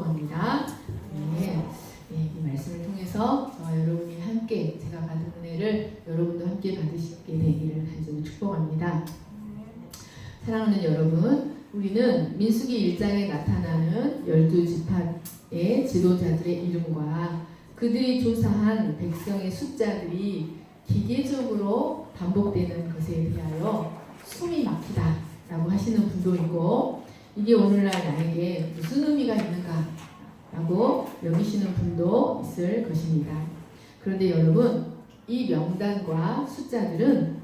합니다. 이 말씀을 통해서 저와 여러분이 함께 제가 받은 은혜를 여러분도 함께 받으시게 되기를 간절히 축복합니다. 사랑하는 여러분, 우리는 민수기 1장에 나타나는 12지파의 지도자들의 이름과 그들이 조사한 백성의 숫자들이 기계적으로 반복되는 것에 대하여 숨이 막히다 라고 하시는 분도 있고, 이게 오늘날 나에게 무슨 의미가 있는가 라고 여기시는 분도 있을 것입니다. 그런데 여러분, 이 명단과 숫자들은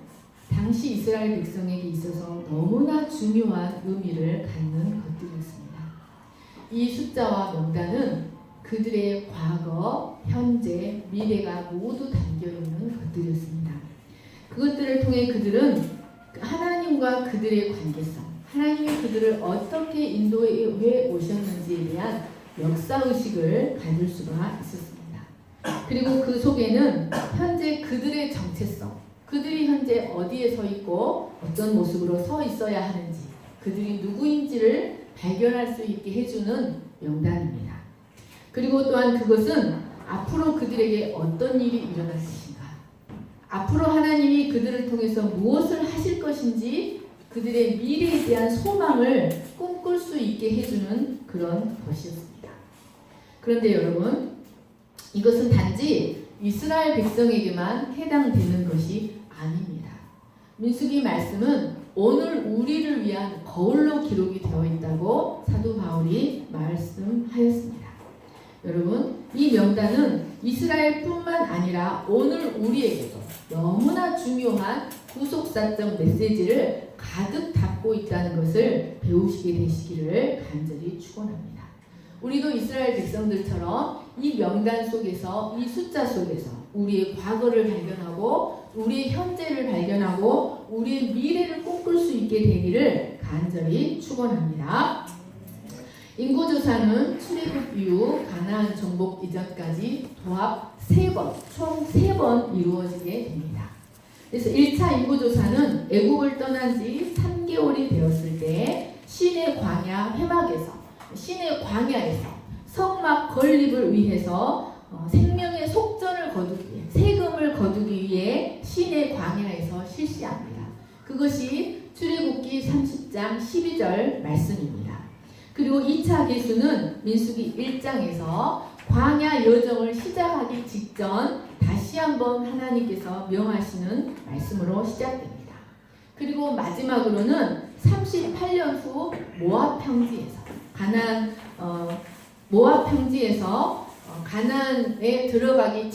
당시 이스라엘 백성에게 있어서 너무나 중요한 의미를 갖는 것들이었습니다. 이 숫자와 명단은 그들의 과거, 현재, 미래가 모두 담겨있는 것들이었습니다. 그것들을 통해 그들은 하나님과 그들의 관계성, 하나님이 그들을 어떻게 인도해 오셨는지에 대한 역사의식을 가질 수가 있었습니다. 그리고 그 속에는 현재 그들의 정체성, 그들이 현재 어디에 서 있고 어떤 모습으로 서 있어야 하는지, 그들이 누구인지를 발견할 수 있게 해주는 명단입니다. 그리고 또한 그것은 앞으로 그들에게 어떤 일이 일어날 것인가, 앞으로 하나님이 그들을 통해서 무엇을 하실 것인지 그들의 미래에 대한 소망을 꿈꿀 수 있게 해주는 그런 것이었습니다. 그런데 여러분, 이것은 단지 이스라엘 백성에게만 해당되는 것이 아닙니다. 민수기 말씀은 오늘 우리를 위한 거울로 기록이 되어 있다고 사도 바울이 말씀하였습니다. 여러분, 이 명단은 이스라엘뿐만 아니라 오늘 우리에게도 너무나 중요한 구속사적 메시지를 가득 담고 있다는 것을 배우시게 되시기를 간절히 축원합니다. 우리도 이스라엘 백성들처럼 이 명단 속에서, 이 숫자 속에서 우리의 과거를 발견하고 우리의 현재를 발견하고 우리의 미래를 꿈꿀 수 있게 되기를 간절히 축원합니다. 인구조사는 출애굽 이후 가나안 정복 이전까지 도합 3번, 총 3번 이루어지게 됩니다. 그래서 1차 인구조사는 애국을 떠난 지 3개월이 되었을 때 시내 광야 회막에서, 시내 광야에서 성막 건립을 위해서 생명의 속전을 거두기 위해, 세금을 거두기 위해 시내 광야에서 실시합니다. 그것이 출애굽기 30장 12절 말씀입니다. 그리고 2차 계수는 민수기 1장에서 광야 여정을 시작하기 직전 다시 한번 하나님께서 명하시는 말씀으로 시작됩니다. 그리고 마지막으로는 38년 후 모압 평지에서 모압 평지에서 가나안에 들어가기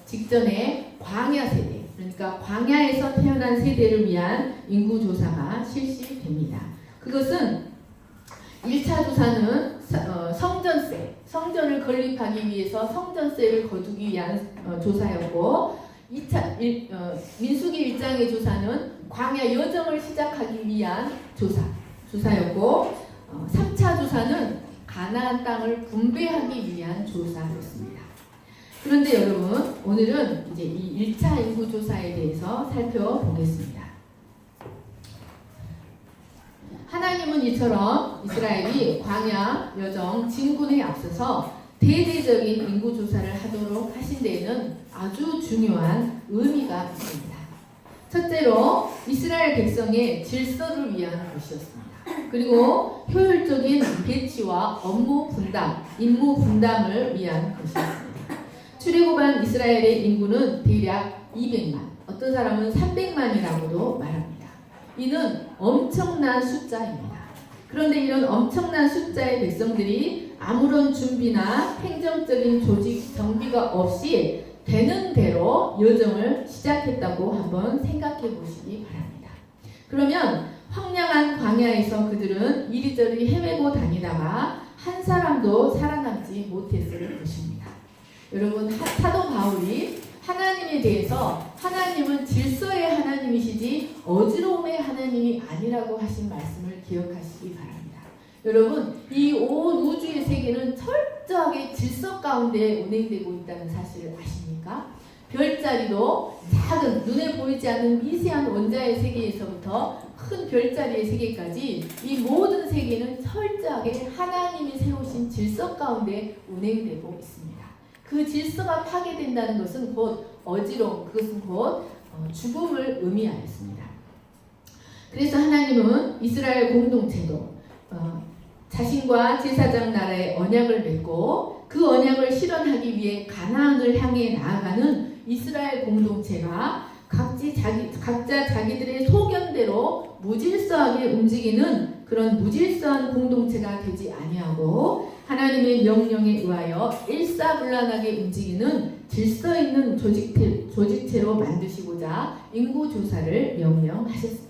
직전에 광야 세대, 그러니까 광야에서 태어난 세대를 위한 인구 조사가 실시됩니다. 그것은 1차 조사는 성전을 건립하기 위해서 성전세를 거두기 위한 조사였고, 민수기 1장의 조사는 광야 여정을 시작하기 위한 조사였고, 3차 조사는 가나안 땅을 분배하기 위한 조사였습니다. 그런데 여러분, 오늘은 이제 이 1차 인구 조사에 대해서 살펴보겠습니다. 하나님은 이처럼 이스라엘이 광야 여정 진군에 앞서서 대대적인 인구조사를 하도록 하신 데에는 아주 중요한 의미가 있습니다. 첫째로 이스라엘 백성의 질서를 위한 것이었습니다. 그리고 효율적인 배치와 업무 분담, 임무 분담을 위한 것이었습니다. 출애굽한 이스라엘의 인구는 대략 200만, 어떤 사람은 300만이라고도 말합니다. 이는 엄청난 숫자입니다. 그런데 이런 엄청난 숫자의 백성들이 아무런 준비나 행정적인 조직 정비가 없이 되는 대로 여정을 시작했다고 한번 생각해 보시기 바랍니다. 그러면 황량한 광야에서 그들은 이리저리 헤매고 다니다가 한 사람도 살아남지 못했을 것입니다. 여러분, 사도 바울이 하나님에 대해서 하나님은 질서의 하나님이시지 어지러움의 하나님이 아니라고 하신 말씀을 기억하시기 바랍니다. 여러분, 이 온 우주의 세계는 철저하게 질서 가운데 운행되고 있다는 사실을 아십니까? 별자리도 작은 눈에 보이지 않는 미세한 원자의 세계에서부터 큰 별자리의 세계까지 이 모든 세계는 철저하게 하나님이 세우신 질서 가운데 운행되고 있습니다. 그 질서가 파괴된다는 것은 곧 어지러움, 그것은 곧 죽음을 의미하였습니다. 그래서 하나님은 이스라엘 공동체도 자신과 제사장 나라의 언약을 맺고 그 언약을 실현하기 위해 가나안을 향해 나아가는 이스라엘 공동체가 각자 자기들의 소견대로 무질서하게 움직이는 그런 무질서한 공동체가 되지 아니하고 하나님의 명령에 의하여 일사불란하게 움직이는 질서 있는 조직체로 만드시고자 인구조사를 명령하셨습니다.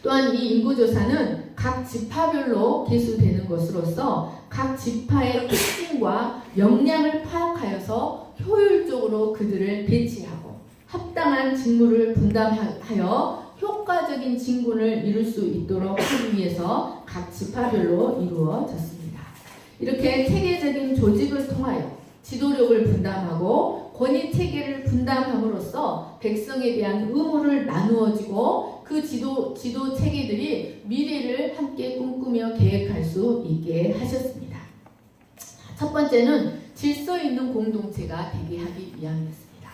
또한 이 인구조사는 각 지파별로 계수되는 것으로서 각 지파의 특징과 역량을 파악하여서 효율적으로 그들을 배치하고 합당한 직무를 분담하여 효과적인 진군을 이룰 수 있도록 하기 위해서 각 지파별로 이루어졌습니다. 이렇게 체계적인 조직을 통하여 지도력을 분담하고 권위 체계를 분담함으로써 백성에 대한 의무를 나누어지고 그 지도 체계들이 미래를 함께 꿈꾸며 계획할 수 있게 하셨습니다. 첫 번째는 질서 있는 공동체가 되게 하기 위함이었습니다.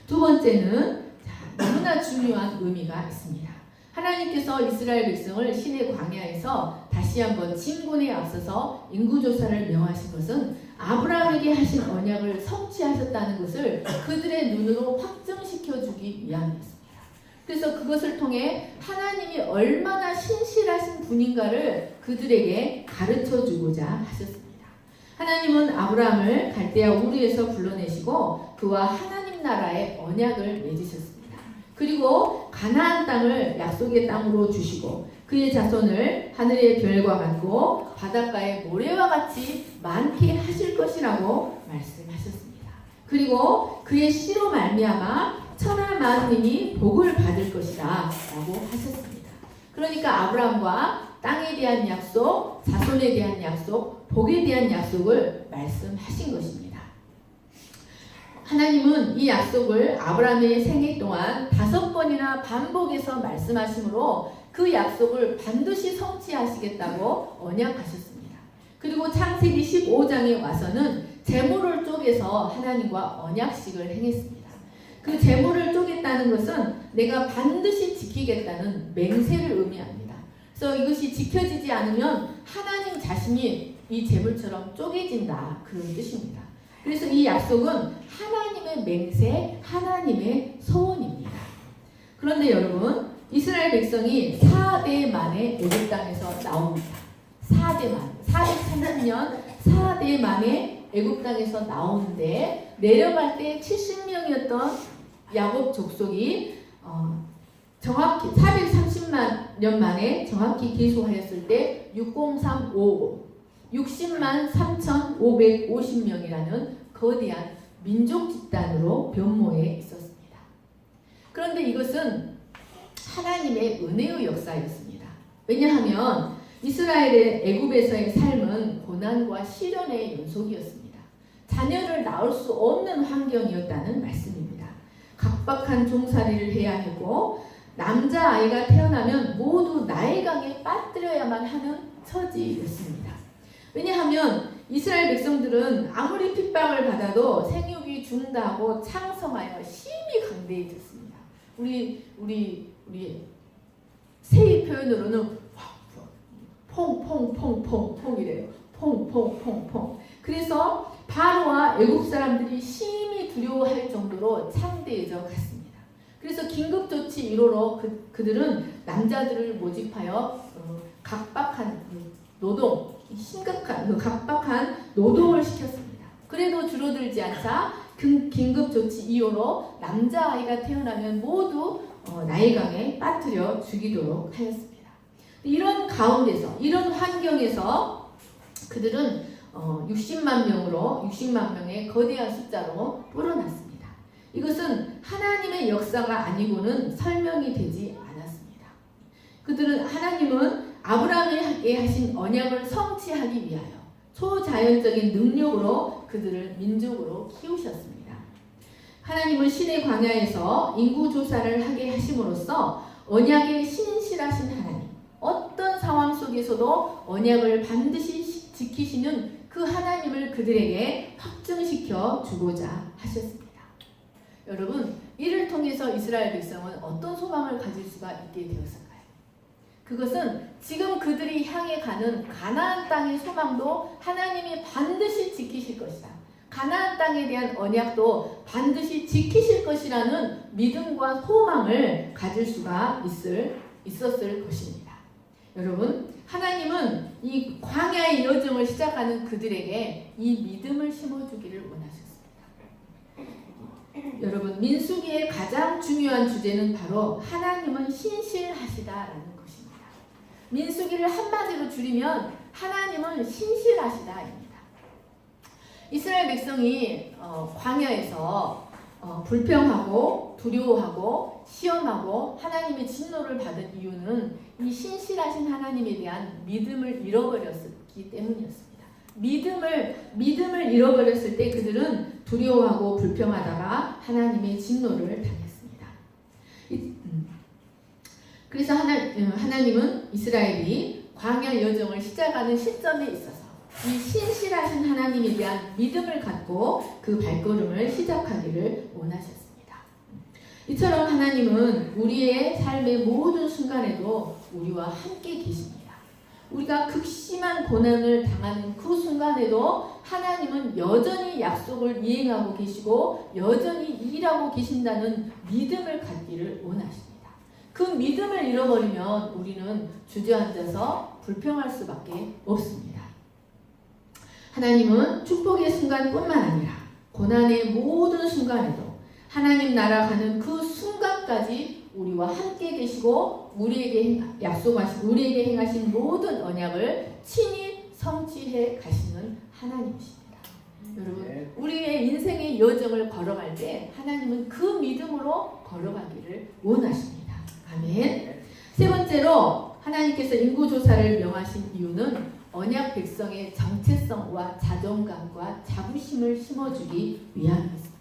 두 번째는 너무나 중요한 의미가 있습니다. 하나님께서 이스라엘 백성을 신의 광야에서 다시 한번 진군에 앞서서 인구조사를 명하신 것은 아브라함에게 하신 언약을 성취하셨다는 것을 그들의 눈으로 확증시켜주기 위함이었습니다. 그래서 그것을 통해 하나님이 얼마나 신실하신 분인가를 그들에게 가르쳐주고자 하셨습니다. 하나님은 아브라함을 갈대아 우르에서 불러내시고 그와 하나님 나라의 언약을 맺으셨습니다. 그리고 가나안 땅을 약속의 땅으로 주시고 그의 자손을 하늘의 별과 같고 바닷가의 모래와 같이 많게 하실 것이라고 말씀하셨습니다. 그리고 그의 씨로 말미암아 천하 만민이 복을 받을 것이다 라고 하셨습니다. 그러니까 아브라함과 땅에 대한 약속, 자손에 대한 약속, 복에 대한 약속을 말씀하신 것입니다. 하나님은 이 약속을 아브라함의 생애 동안 5번이나 반복해서 말씀하시므로 그 약속을 반드시 성취하시겠다고 언약하셨습니다. 그리고 창세기 15장에 와서는 제물을 쪼개서 하나님과 언약식을 행했습니다. 그 제물을 쪼갰다는 것은 내가 반드시 지키겠다는 맹세를 의미합니다. 그래서 이것이 지켜지지 않으면 하나님 자신이 이 제물처럼 쪼개진다 그런 뜻입니다. 그래서 이 약속은 하나님의 맹세, 하나님의 소원입니다. 그런데 여러분, 이스라엘 백성이 4대 만에 애굽 땅에서 나옵니다. 4대 만, 430년 4대 만에 애굽 땅에서 나오는데 내려갈 때 70명이었던 야곱 족속이 정확히 430만 년 만에 정확히 계수하였을 때 60355 60만 3,550명이라는 거대한 민족 집단으로 변모해 있었습니다. 그런데 이것은 하나님의 은혜의 역사였습니다. 왜냐하면 이스라엘의 애굽에서의 삶은 고난과 시련의 연속이었습니다. 자녀를 낳을 수 없는 환경이었다는 말씀입니다. 각박한 종살이를 해야 했고 남자아이가 태어나면 모두 나일강에 빠뜨려야만 하는 처지였습니다. 왜냐하면 이스라엘 백성들은 아무리 핍박을 받아도 생육이 중다하고 창성하여 심히 강대해졌습니다. 우리 세이 표현으로는 퐁퐁퐁퐁퐁이래요. 퐁퐁퐁퐁. 그래서 바로와 애굽 사람들이 심히 두려워할 정도로 창대해져 갔습니다. 그래서 긴급조치 1호로 그들은 남자들을 모집하여 각박한 노동, 심각한 각박한 노동을 시켰습니다. 그래도 줄어들지 않자 긴급조치 2호로 남자아이가 태어나면 모두 나일강에 빠뜨려 죽이도록 하였습니다. 이런 가운데서, 이런 환경에서 그들은 60만 명의 거대한 숫자로 불어났습니다. 이것은 하나님의 역사가 아니고는 설명이 되지 않았습니다. 하나님은 아브라함에게 하신 언약을 성취하기 위하여 초자연적인 능력으로 그들을 민족으로 키우셨습니다. 하나님은 신의 광야에서 인구조사를 하게 하심으로써 언약의 신실하신 하나님, 어떤 상황 속에서도 언약을 반드시 지키시는 그 하나님을 그들에게 확증시켜 주고자 하셨습니다. 여러분, 이를 통해서 이스라엘 백성은 어떤 소망을 가질 수가 있게 되었을까요? 그것은 지금 그들이 향해 가는 가나안 땅의 소망도 하나님이 반드시 지키실 것이다. 가나안 땅에 대한 언약도 반드시 지키실 것이라는 믿음과 소망을 가질 수가 있었을 것입니다. 여러분, 하나님은 이 광야의 여정을 시작하는 그들에게 이 믿음을 심어주기를 원하셨습니다. 여러분, 민수기의 가장 중요한 주제는 바로 하나님은 신실하시다라는 것입니다. 민수기를 한마디로 줄이면 하나님은 신실하시다입니다. 이스라엘 백성이 광야에서 불평하고 두려워하고 시험하고 하나님의 진노를 받은 이유는 이 신실하신 하나님에 대한 믿음을 잃어버렸기 때문이었습니다. 믿음을 잃어버렸을 때 그들은 두려워하고 불평하다가 하나님의 진노를 당했습니다. 그래서 하나님은 이스라엘이 광야 여정을 시작하는 시점에 있어서 이 신실하신 하나님에 대한 믿음을 갖고 그 발걸음을 시작하기를 원하셨습니다. 이처럼 하나님은 우리의 삶의 모든 순간에도 우리와 함께 계십니다. 우리가 극심한 고난을 당하는 그 순간에도 하나님은 여전히 약속을 이행하고 계시고 여전히 일하고 계신다는 믿음을 갖기를 원하십니다. 그 믿음을 잃어버리면 우리는 주저앉아서 불평할 수밖에 없습니다. 하나님은 축복의 순간뿐만 아니라 고난의 모든 순간에도 하나님 나라 가는 그 순간까지 우리와 함께 계시고 우리에게 행하신 모든 언약을 친히 성취해 가시는 하나님이십니다. 여러분, 우리의 인생의 여정을 걸어갈 때 하나님은 그 믿음으로 걸어가기를 원하십니다. 아멘. 세 번째로 하나님께서 인구조사를 명하신 이유는 언약 백성의 정체성과 자존감과 자부심을 심어주기 위함이었습니다.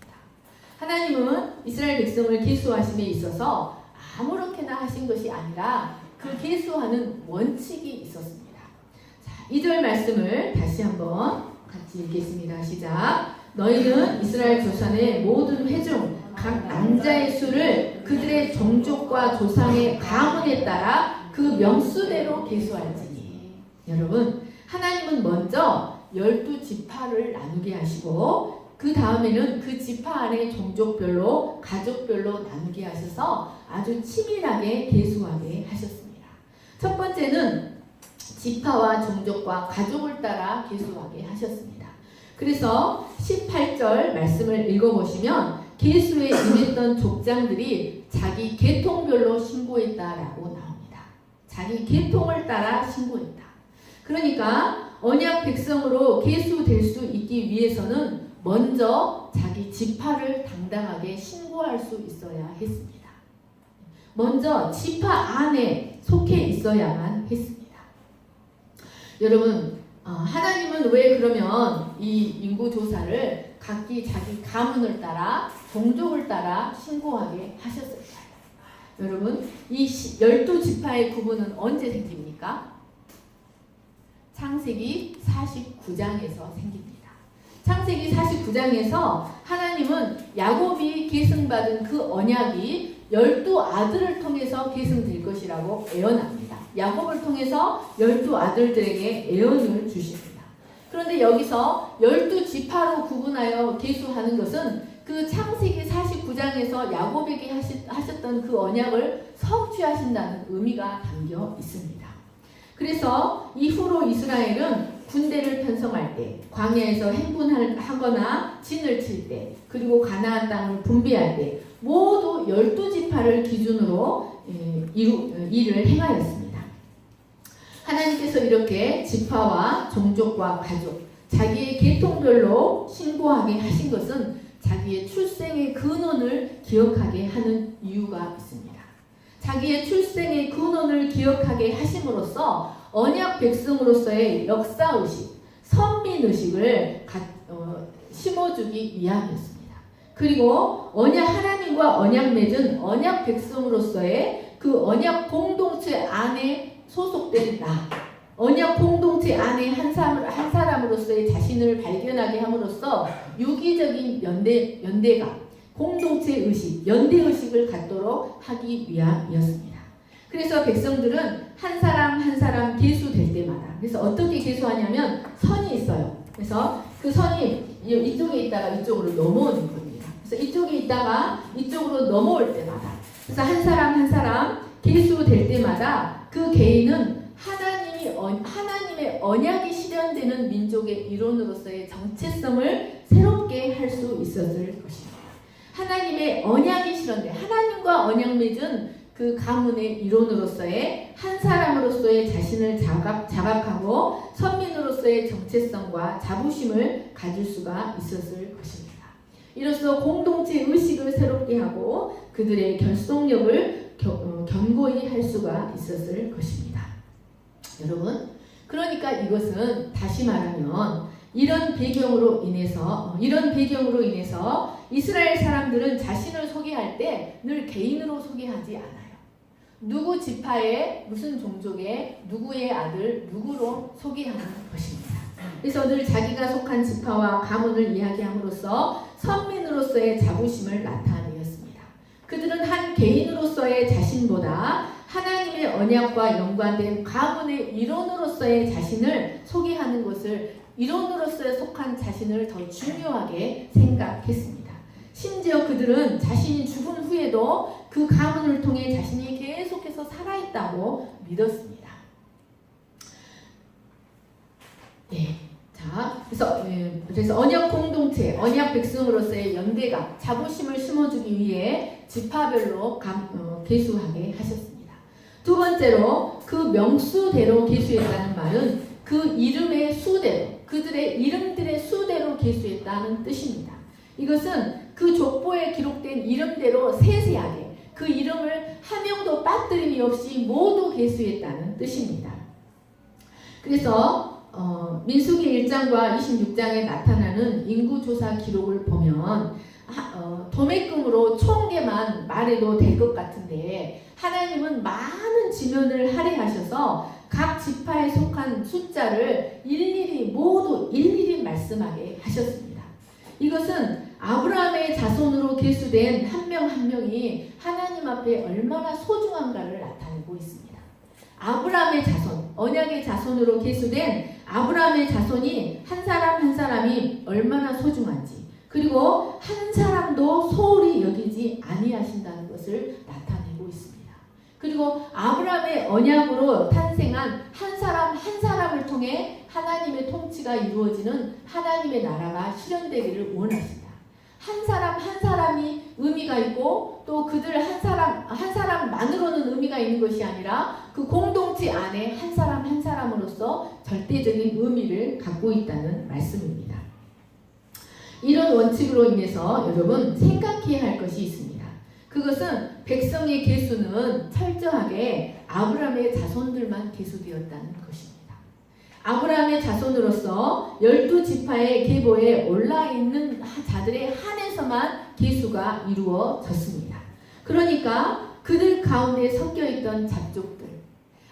하나님은 이스라엘 백성을 계수하심에 있어서 아무렇게나 하신 것이 아니라 그 계수하는 원칙이 있었습니다. 자, 2절 말씀을 다시 한번 같이 읽겠습니다. 시작. 너희는 이스라엘 조상의 모든 회중 각 남자의 수를 그들의 종족과 조상의 가문에 따라 그 명수대로 계수할지니. 여러분, 하나님은 먼저 12지파를 나누게 하시고 그 다음에는 그 지파 안에 종족별로 가족별로 나누게 하셔서 아주 치밀하게 계수하게 하셨습니다. 첫 번째는 지파와 종족과 가족을 따라 계수하게 하셨습니다. 그래서 18절 말씀을 읽어보시면 계수에 임했던 족장들이 자기 계통별로 신고했다라고 나옵니다. 자기 계통을 따라 신고했다. 그러니까 언약 백성으로 계수될 수 있기 위해서는 먼저 자기 지파를 당당하게 신고할 수 있어야 했습니다. 먼저 지파 안에 속해 있어야만 했습니다. 여러분, 하나님은 왜 그러면 이 인구조사를 각기 자기 가문을 따라 종족을 따라 신고하게 하셨을까요? 여러분, 이 12지파의 구분은 언제 생깁니까? 창세기 49장에서 생깁니다. 창세기 49장에서 하나님은 야곱이 계승받은 그 언약이 12아들을 통해서 계승될 것이라고 예언합니다. 야곱을 통해서 12아들들에게 예언을 주십니다. 그런데 여기서 12지파로 구분하여 계수하는 것은 그 창세기 49장에서 야곱에게 하셨던 그 언약을 성취하신다는 의미가 담겨 있습니다. 그래서 이후로 이스라엘은 군대를 편성할 때, 광야에서 행군하거나 진을 칠 때, 그리고 가나안 땅을 분배할 때 모두 12지파를 기준으로 일을 행하였습니다. 하나님께서 이렇게 지파와 종족과 가족, 자기의 계통별로 신고하게 하신 것은 자기의 출생의 근원을 기억하게 하는 이유가 있습니다. 자기의 출생의 근원을 기억하게 하심으로써 언약 백성으로서의 역사의식, 선민의식을 심어주기 위함이었습니다. 그리고 하나님과 언약 맺은 언약 백성으로서의 그 언약 공동체 안에 소속된 나, 언약 공동체 안에 한 사람으로서의 자신을 발견하게 함으로써 유기적인 연대감, 공동체 의식, 연대 의식을 갖도록 하기 위함이었습니다. 그래서 백성들은 한 사람 한 사람 계수될 때마다, 그래서 어떻게 계수하냐면 선이 있어요. 그래서 그 선이 이쪽에 있다가 이쪽으로 넘어오는 겁니다. 그래서 이쪽에 있다가 이쪽으로 넘어올 때마다, 그래서 한 사람 한 사람 계수될 때마다 그 개인은 하나님의 언약이 실현되는 민족의 일원으로서의 정체성을 새롭게 할 수 있었을 것입니다. 하나님의 언약이 실현돼 하나님과 언약 맺은 그 가문의 일원으로서의 한 사람으로서의 자신을 자각하고 선민으로서의 정체성과 자부심을 가질 수가 있었을 것입니다. 이로써 공동체 의식을 새롭게 하고 그들의 결속력을 견고히 할 수가 있었을 것입니다. 여러분, 그러니까 이것은 다시 말하면 이런 배경으로 인해서 이스라엘 사람들은 자신을 소개할 때 늘 개인으로 소개하지 않아요. 누구 지파의 무슨 종족의 누구의 아들 누구로 소개하는 것입니다. 그래서 늘 자기가 속한 지파와 가문을 이야기함으로써 선민으로서의 자부심을 나타내었습니다. 그들은 한 개인으로서의 자신보다 하나님의 언약과 연관된 가문의 일원으로서의 자신을 소개하는 것을, 일원으로서의 속한 자신을 더 중요하게 생각했습니다. 심지어 그들은 자신이 죽은 후에도 그 가문을 통해 자신이 계속해서 살아있다고 믿었습니다. 네. 자, 그래서 언약 공동체, 언약 백성으로서의 연대감, 자부심을 심어주기 위해 지파별로 계수하게 하셨습니다. 두 번째로 그 명수대로 계수했다는 말은 그 이름의 수대로, 그들의 이름들의 수대로 계수했다는 뜻입니다. 이것은 그 족보에 기록된 이름대로 세세하게 그 이름을 한 명도 빠뜨림이 없이 모두 계수했다는 뜻입니다. 그래서 민수기 1장과 26장에 나타나는 인구조사 기록을 보면 도매금으로 총계만 말해도 될 것 같은데 하나님은 많은 지면을 할애하셔서 각 지파에 속한 숫자를 일일이 말씀하게 하셨습니다. 이것은 아브라함의 자손으로 계수된 한 명 한 명이 하나님 앞에 얼마나 소중한가를 나타내고 있습니다. 아브라함의 자손, 언약의 자손으로 계수된 아브라함의 자손이 한 사람 한 사람이 얼마나 소중한지, 그리고 한 사람도 소홀히 여기지 아니하신다는 것을 나타내고 있습니다. 그리고 아브라함의 언약으로 탄생한 한 사람 한 사람을 통해 하나님의 통치가 이루어지는 하나님의 나라가 실현되기를 원하십니다. 한 사람 한 사람이 의미가 있고 또 그들 한 사람만으로는 의미가 있는 것이 아니라 그 공동체 안에 한 사람 한 사람으로서 절대적인 의미를 갖고 있다는 말씀입니다. 이런 원칙으로 인해서 여러분 생각해야 할 것이 있습니다. 그것은 백성의 계수는 철저하게 아브라함의 자손들만 계수되었다는 것입니다. 아브라함의 자손으로서 12지파의 계보에 올라있는 자들의 한에서만 계수가 이루어졌습니다. 그러니까 그들 가운데 섞여있던 잡족들,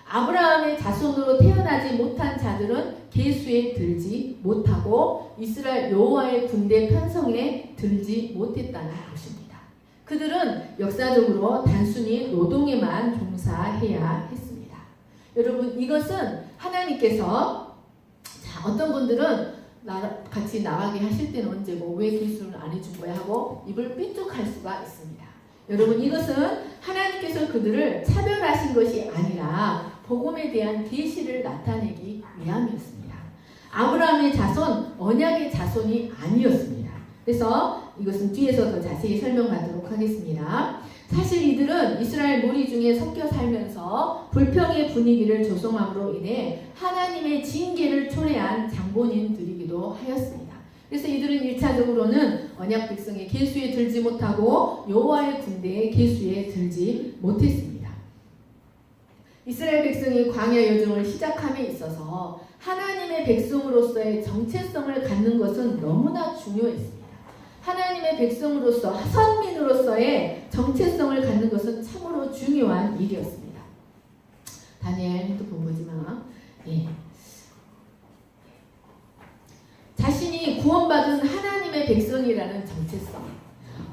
아브라함의 자손으로 태어나지 못한 자들은 계수에 들지 못하고 이스라엘 여호와의 군대 편성에 들지 못했다는 것입니다. 그들은 역사적으로 단순히 노동에만 종사해야 했습니다. 여러분, 이것은 하나님께서 어떤 분들은 같이 나가게 하실 때는 언제고 왜 계수를 안 해준 거야 하고 입을 삐죽할 수가 있습니다. 여러분, 이것은 하나님께서 그들을 차별하신 것이 아니라 복음에 대한 계시를 나타내기 위함이었습니다. 아브라함의 자손, 언약의 자손이 아니었습니다. 그래서 이것은 뒤에서 더 자세히 설명하도록 하겠습니다. 사실 이들은 이스라엘 무리 중에 섞여 살면서 불평의 분위기를 조성함으로 인해 하나님의 징계를 초래한 장본인들이기도 하였습니다. 그래서 이들은 1차적으로는 언약 백성의 계수에 들지 못하고 여호와의 군대의 계수에 들지 못했습니다. 이스라엘 백성이 광야 여정을 시작함에 있어서 하나님의 백성으로서의 정체성을 갖는 것은 너무나 중요했습니다. 하나님의 백성으로서 선민으로서의 정체성을 갖는 것은 참으로 중요한 일이었습니다. 다니엘도 본 거지만 자신이 구원받은 하나님의 백성이라는 정체성,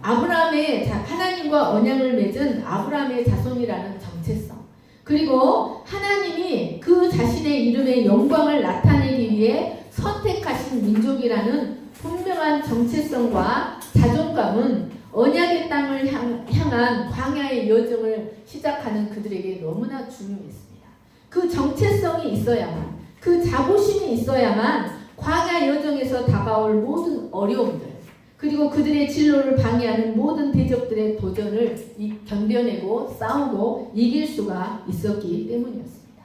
하나님과 언약을 맺은 아브라함의 자손이라는 정체성, 그리고 하나님이 그 자신의 이름의 영광을 나타내기 위해 선택하신 민족이라는 분명한 정체성과 자존감은 언약의 땅을 향한 광야의 여정을 시작하는 그들에게 너무나 중요했습니다. 그 정체성이 있어야만, 그 자부심이 있어야만 광야 여정에서 다가올 모든 어려움들, 그리고 그들의 진로를 방해하는 모든 대적들의 도전을 견뎌내고 싸우고 이길 수가 있었기 때문이었습니다.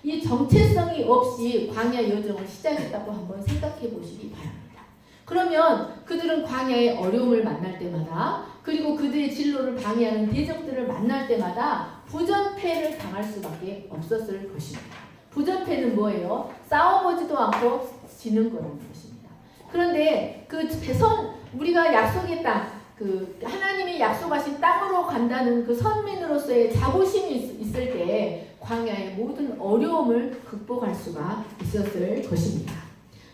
이 정체성이 없이 광야 여정을 시작했다고 한번 생각해 보시기 바랍니다. 그러면 그들은 광야의 어려움을 만날 때마다, 그리고 그들의 진로를 방해하는 대적들을 만날 때마다 부전패를 당할 수밖에 없었을 것입니다. 부전패는 뭐예요? 싸워보지도 않고 지는 거라는 것입니다. 그런데 우리가 약속의 땅, 하나님이 약속하신 땅으로 간다는 그 선민으로서의 자부심이 있을 때 광야의 모든 어려움을 극복할 수가 있었을 것입니다.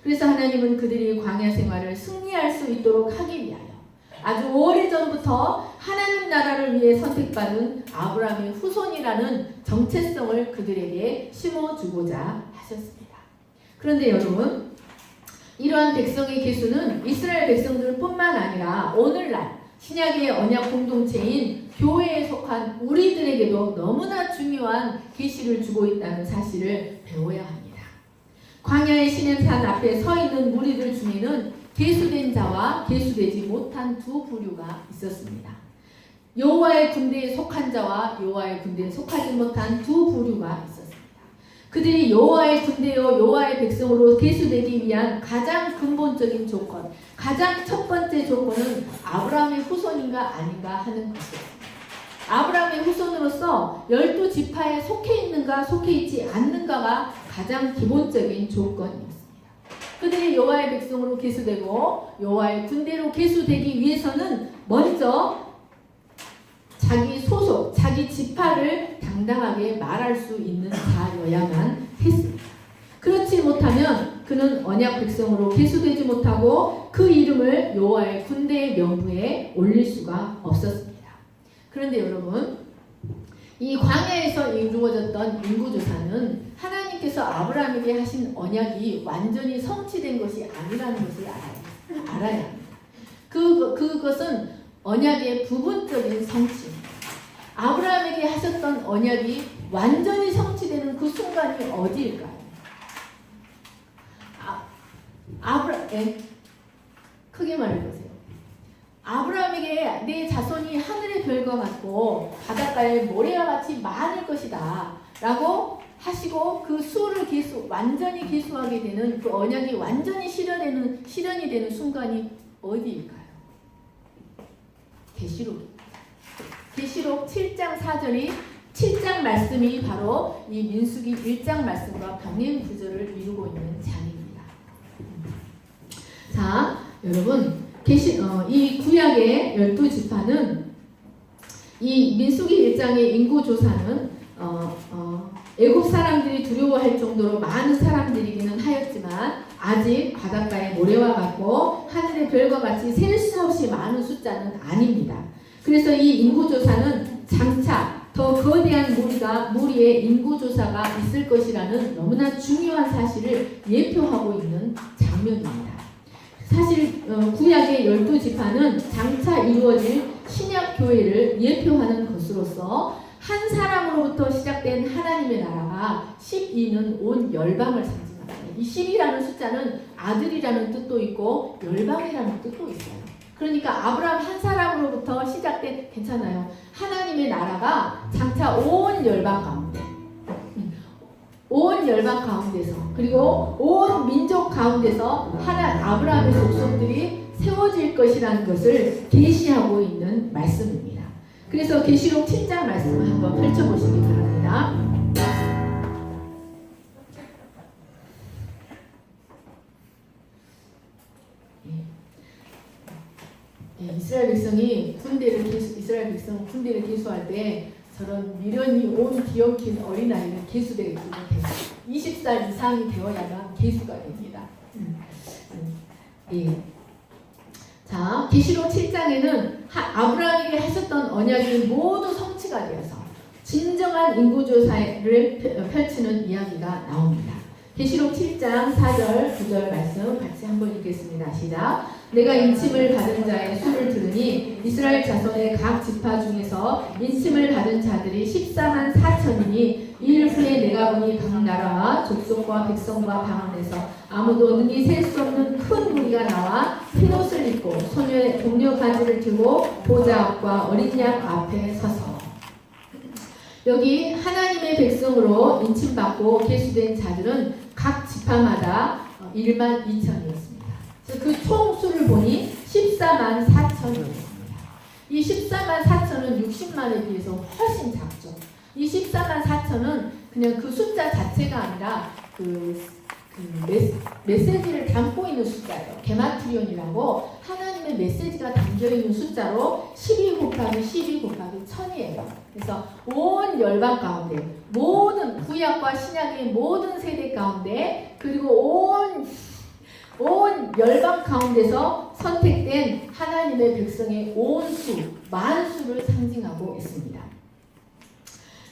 그래서 하나님은 그들이 광야 생활을 승리할 수 있도록 하기 위하여 아주 오래전부터 하나님 나라를 위해 선택받은 아브라함의 후손이라는 정체성을 그들에게 심어주고자 하셨습니다. 그런데 여러분, 이러한 백성의 계수는 이스라엘 백성들뿐만 아니라 오늘날 신약의 언약 공동체인 교회에 속한 우리들에게도 너무나 중요한 계시를 주고 있다는 사실을 배워야 합니다. 광야의 시내산 앞에 서 있는 무리들 중에는 계수된 자와 계수되지 못한 두 부류가 있었습니다. 여호와의 군대에 속한 자와 여호와의 군대에 속하지 못한 두 부류가 있었습니다. 그들이 여호와의 군대요 여호와의 백성으로 계수되기 위한 가장 근본적인 조건, 가장 첫 번째 조건은 아브라함의 후손인가 아닌가 하는 것이었습니다. 아브라함의 후손으로서 12지파에 속해 있는가 속해 있지 않는가가 가장 기본적인 조건이었습니다. 그들이 여호와의 백성으로 계수되고 여호와의 군대로 계수되기 위해서는 먼저 자기 소속, 자기 지파를 당당하게 말할 수 있는 자여야만 했습니다. 그렇지 못하면 그는 언약 백성으로 계수되지 못하고 그 이름을 여호와의 군대의 명부에 올릴 수가 없었습니다. 그런데 여러분, 이 광야에서 이루어졌던 인구조사는 하나님께서 아브라함에게 하신 언약이 완전히 성취된 것이 아니라는 것을 알아야 합니다. 그것은 언약의 부분적인 성취입니다. 아브라함에게 하셨던 언약이 완전히 성취되는 그 순간이 어디일까요? 크게 말해보세요. 아브라함에게 내 자손이 하늘의 별과 같고 바닷가의 모래와 같이 많을 것이다 라고 하시고 그 수를 완전히 계수하게 되는, 그 언약이 완전히 실현이 되는 순간이 어디일까요? 계시록 7장 4절이 7장 말씀이 바로 이 민수기 1장 말씀과 병행 구절을 이루고 있는 장입니다. 자, 여러분, 이 구약의 12지파는 이 민수기 1장의 인구조사는 애굽 사람들이 두려워할 정도로 많은 사람들이기는 하였지만 아직 바닷가의 모래와 같고 하늘의 별과 같이 셀 수 없이 많은 숫자는 아닙니다. 그래서 이 인구조사는 장차 더 거대한 무리의 인구조사가 있을 것이라는 너무나 중요한 사실을 예표하고 있는 장면입니다. 사실 구약의 12지파는 장차 이루어질 신약교회를 예표하는 것으로서 한 사람으로부터 시작된 하나님의 나라가 12는 온 열방을 상징합니다. 이 10이라는 숫자는 아들이라는 뜻도 있고 열방이라는 뜻도 있어요. 그러니까 아브라함 한 사람으로부터 시작된, 괜찮아요, 하나님의 나라가 장차 온 열방 가운데서 그리고 온 민족 가운데서 아브라함의 족속들이 세워질 것이라는 것을 계시하고 있는 말씀입니다. 그래서 계시록 7장 말씀을 한번 펼쳐보시기 바랍니다. 이스라엘 백성이 이스라엘 백성 군대를 계수할 때 저런 미련이 온 뒤엉킨 어린아이는 계수되기 때문에 20살 이상이 되어야만 계수가 됩니다. 예. 자, 계시록 7장에는 아브라함에게 하셨던 언약이 모두 성취가 되어서 진정한 인구조사를 펼치는 이야기가 나옵니다. 계시록 7장 4절 9절 말씀 같이 한번 읽겠습니다. 시작. 내가 인침을 받은 자의 수를 들으니 이스라엘 자손의 각 지파 중에서 인침을 받은 자들이 14만 4천이니 이일 후에 내가 보니 각 나라와 족속과 백성과 방언에서 아무도 능히 셀 수 없는 큰 무리가 나와 흰옷을 입고 소녀의 동료 가지를 들고 보좌 앞과 어린 양 앞에 서서. 여기 하나님의 백성으로 인침받고 계수된 자들은 각 지파마다 1만 2천이었습니다. 그 총수를 보니 14만 4천이었습니다. 이 14만 4천은 60만에 비해서 훨씬 작죠. 이 14만 4천은 그냥 그 숫자 자체가 아니라 메시지를 담고 있는 숫자예요. 게마트리온이라고 하나님의 메시지가 담겨있는 숫자로 12 곱하기 12 곱하기 1000이에요. 그래서 온 열방 가운데 모든 구약과 신약의 모든 세대 가운데 그리고 온 열방 가운데서 선택된 하나님의 백성의 온 수, 만수를 상징하고 있습니다.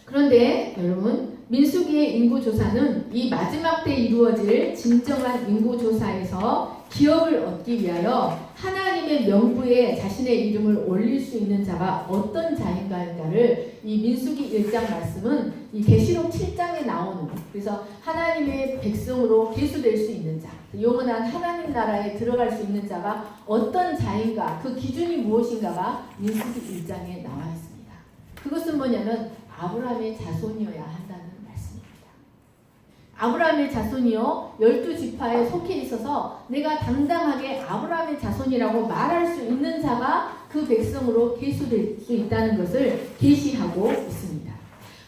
그런데 여러분, 민수기의 인구조사는 이 마지막 때 이루어질 진정한 인구조사에서 기업을 얻기 위하여 하나님의 명부에 자신의 이름을 올릴 수 있는 자가 어떤 자인가를 이 민수기 1장 말씀은 이 계시록 7장에 나오는, 그래서 하나님의 백성으로 계수될 수 있는 자, 영원한 하나님 나라에 들어갈 수 있는 자가 어떤 자인가, 그 기준이 무엇인가가 민수기 1장에 나와 있습니다. 그것은 뭐냐면 아브라함의 자손이어야 한다는 말씀입니다. 아브라함의 자손이요 12지파에 속해 있어서 내가 당당하게 아브라함의 자손이라고 말할 수 있는 자가 그 백성으로 계수될 수 있다는 것을 계시하고 있습니다.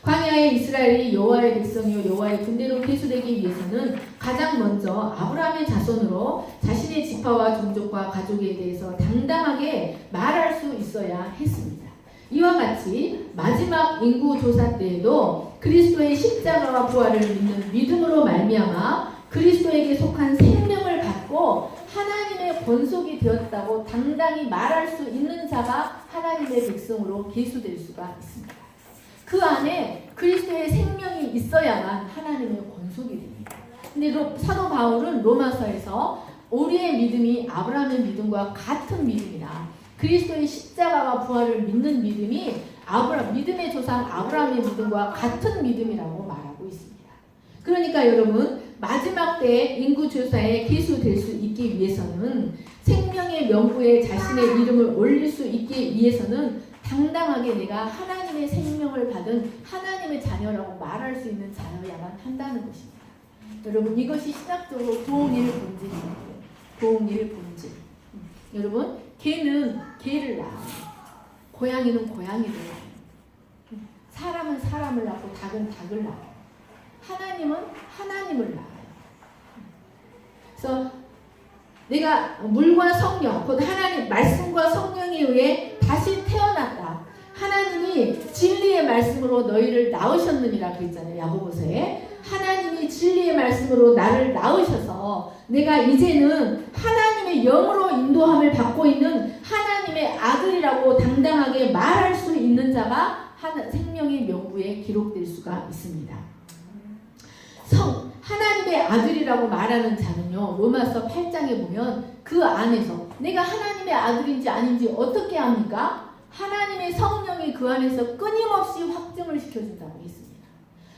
광야의 이스라엘이 여호와의 백성이요 여호와의 군대로 계수되기 위해서는 가장 먼저 아브라함의 자손으로 자신의 지파와 종족과 가족에 대해서 당당하게 말할 수 있어야 했습니다. 이와 같이 마지막 인구조사 때에도 그리스도의 십자가와 부활을 믿는 믿음으로 말미암아 그리스도에게 속한 생명을 받고 하나님의 권속이 되었다고 당당히 말할 수 있는 자가 하나님의 백성으로 계수될 수가 있습니다. 그 안에 그리스도의 생명이 있어야만 하나님의 권속이 됩니다. 근데 사도 바울은 로마서에서 우리의 믿음이 아브라함의 믿음과 같은 믿음이라 그리스도의 십자가와 부활을 믿는 믿음이 믿음의 조상 아브라함의 믿음과 같은 믿음이라고 말하고 있습니다. 그러니까 여러분, 마지막 때 인구조사에 계수될 수 있기 위해서는 생명의 명부에 자신의 이름을 올릴 수 있기 위해서는 당당하게 내가 하나님의 생명을 받은 하나님의 자녀라고 말할 수 있는 자녀야만 한다는 것입니다. 여러분, 이것이 신학적으로 도움일 본질입니다. 도움일 본질. 여러분, 개는 개를 낳아요. 고양이는 고양이를 낳아요. 사람은 사람을 낳고 닭은 닭을 낳아요. 하나님은 하나님을 낳아요. 그래서 내가 물과 성령, 곧 하나님 말씀과 성령에 의해 다시 태어났다. 하나님이 진리의 말씀으로 너희를 낳으셨느니라 그랬잖아요. 야고보서에. 하나님이 진리의 말씀으로 나를 낳으셔서 내가 이제는 하나님의 영으로 인도함을 받고 있는 하나님의 아들이라고 당당하게 말할 수 있는 자가 생명의 명부에 기록될 수가 있습니다. 하나님의 아들이라고 말하는 자는요, 로마서 8장에 보면 그 안에서 내가 하나님의 아들인지 아닌지 어떻게 합니까? 하나님의 성령이 그 안에서 끊임없이 확증을 시켜준다고 했습니다.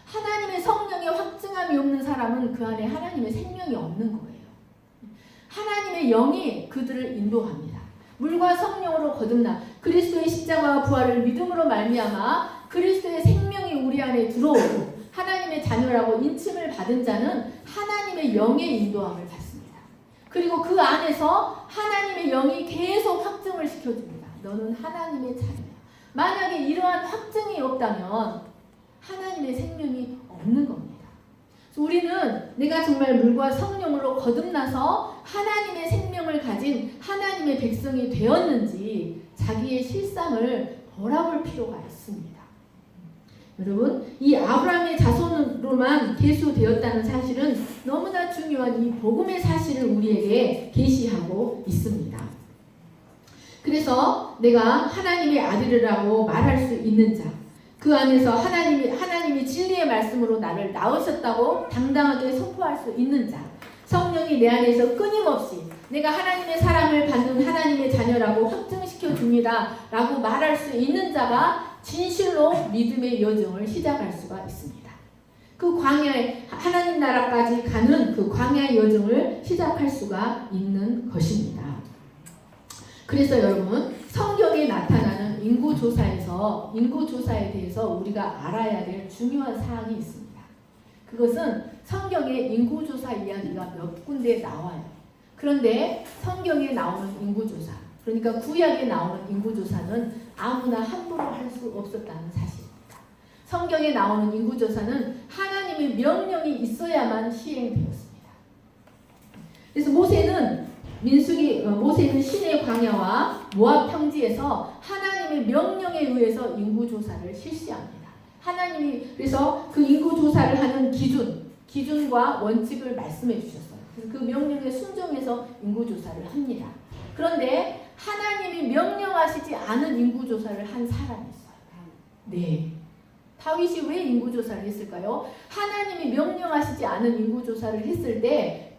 하나님의 성령의 확증함이 없는 사람은 그 안에 하나님의 생명이 없는 거예요. 하나님의 영이 그들을 인도합니다. 물과 성령으로 거듭나 그리스도의 십자가와 부활을 믿음으로 말미암아 그리스도의 생명이 우리 안에 들어오고 하나님의 자녀라고 인침을 받은 자는 하나님의 영의 인도함을 받습니다. 그리고 그 안에서 하나님의 영이 계속 확증을 시켜줍니다. 너는 하나님의 자녀야. 만약에 이러한 확증이 없다면 하나님의 생명이 없는 겁니다. 우리는 내가 정말 물과 성령으로 거듭나서 하나님의 생명을 가진 하나님의 백성이 되었는지 자기의 실상을 돌아볼 필요가 있습니다. 여러분, 이 아브라함의 자손으로만 계수되었다는 사실은 너무나 중요한 이 복음의 사실을 우리에게 계시하고 있습니다. 그래서 내가 하나님의 아들이라고 말할 수 있는 자, 그 안에서 하나님이 진리의 말씀으로 나를 낳으셨다고 당당하게 선포할 수 있는 자, 성령이 내 안에서 끊임없이 내가 하나님의 사랑을 받는 하나님의 자녀라고 확증시켜 줍니다 라고 말할 수 있는 자가 진실로 믿음의 여정을 시작할 수가 있습니다. 그 광야에 하나님 나라까지 가는 그 광야의 여정을 시작할 수가 있는 것입니다. 그래서 여러분, 성경에 나타나는 인구조사에 대해서 우리가 알아야 될 중요한 사항이 있습니다. 그것은 성경에 인구조사 이야기가 몇 군데 나와요. 그런데 성경에 나오는 인구조사, 그러니까 구약에 나오는 인구조사는 아무나 함부로 할 수 없었다는 사실입니다. 성경에 나오는 인구조사는 하나님의 명령이 있어야만 시행되었습니다. 그래서 모세는 신의 광야와 모압 평지에서 하나님의 명령에 의해서 인구조사를 실시합니다. 하나님이 그래서 그 인구조사를 하는 기준과 원칙을 말씀해 주셨어요. 그래서 그 명령에 순종해서 인구조사를 합니다. 그런데 하나님이 명령하시지 않은 인구조사를 한 사람이 있어요. 네. 다윗이 왜 인구조사를 했을까요? 하나님이 명령하시지 않은 인구조사를 했을 때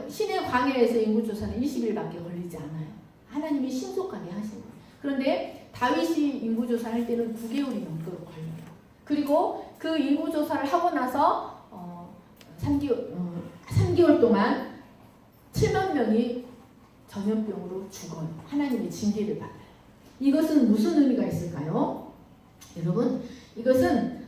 신의 광야에서 인구조사는 20일밖에 걸리지 않아요. 하나님이 신속하게 하신 거예요. 그런데 다윗이 인구조사를 할 때는 9개월이 넘도록 걸려요. 그리고 그 인구조사를 하고 나서 3개월 동안 7만 명이 전염병으로 죽어요. 하나님의 징계를 받아요. 이것은 무슨 의미가 있을까요? 여러분, 이것은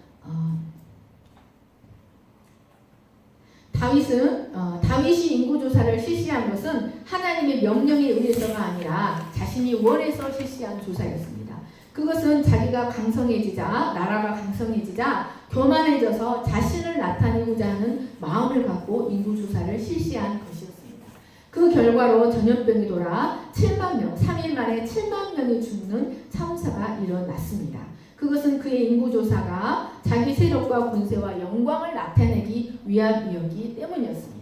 다윗이 인구조사를 실시한 것은 하나님의 명령에 의해서가 아니라 자신이 원해서 실시한 조사였습니다. 그것은 자기가 강성해지자, 나라가 강성해지자 교만해져서 자신을 나타내고자 하는 마음을 갖고 인구조사를 실시한 것이었습니다. 그 결과로 전염병이 돌아 7만 명, 3일 만에 7만 명이 죽는 참사가 일어났습니다. 그것은 그의 인구조사가 자기 세력과 군세와 영광을 나타내기 위함이었기 때문이었습니다.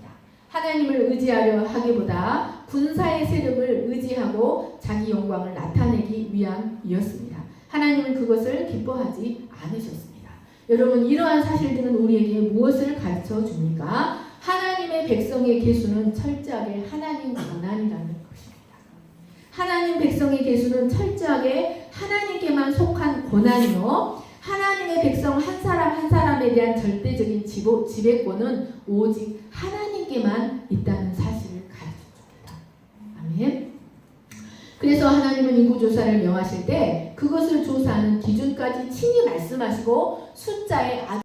하나님을 의지하려 하기보다 군사의 세력을 의지하고 자기 영광을 나타내기 위함이었습니다. 하나님은 그것을 기뻐하지 않으셨습니다. 여러분, 이러한 사실들은 우리에게 무엇을 가르쳐 줍니까? 하나님의 백성의 계수는 철저하게 하나님 권한이라는 것입니다. 하나님 백성의 계수는 철저하게 하나님께만 속한 권한이요, 하나님의 백성 한 사람 한 사람에 대한 절대적인 지배권은 오직 하나님께만 있다는 사실을 가르쳐줍니다. 아멘. 그래서 하나님은 인구조사를 명하실 때 그것을 조사하는 기준까지 친히 말씀하시고 숫자에 아주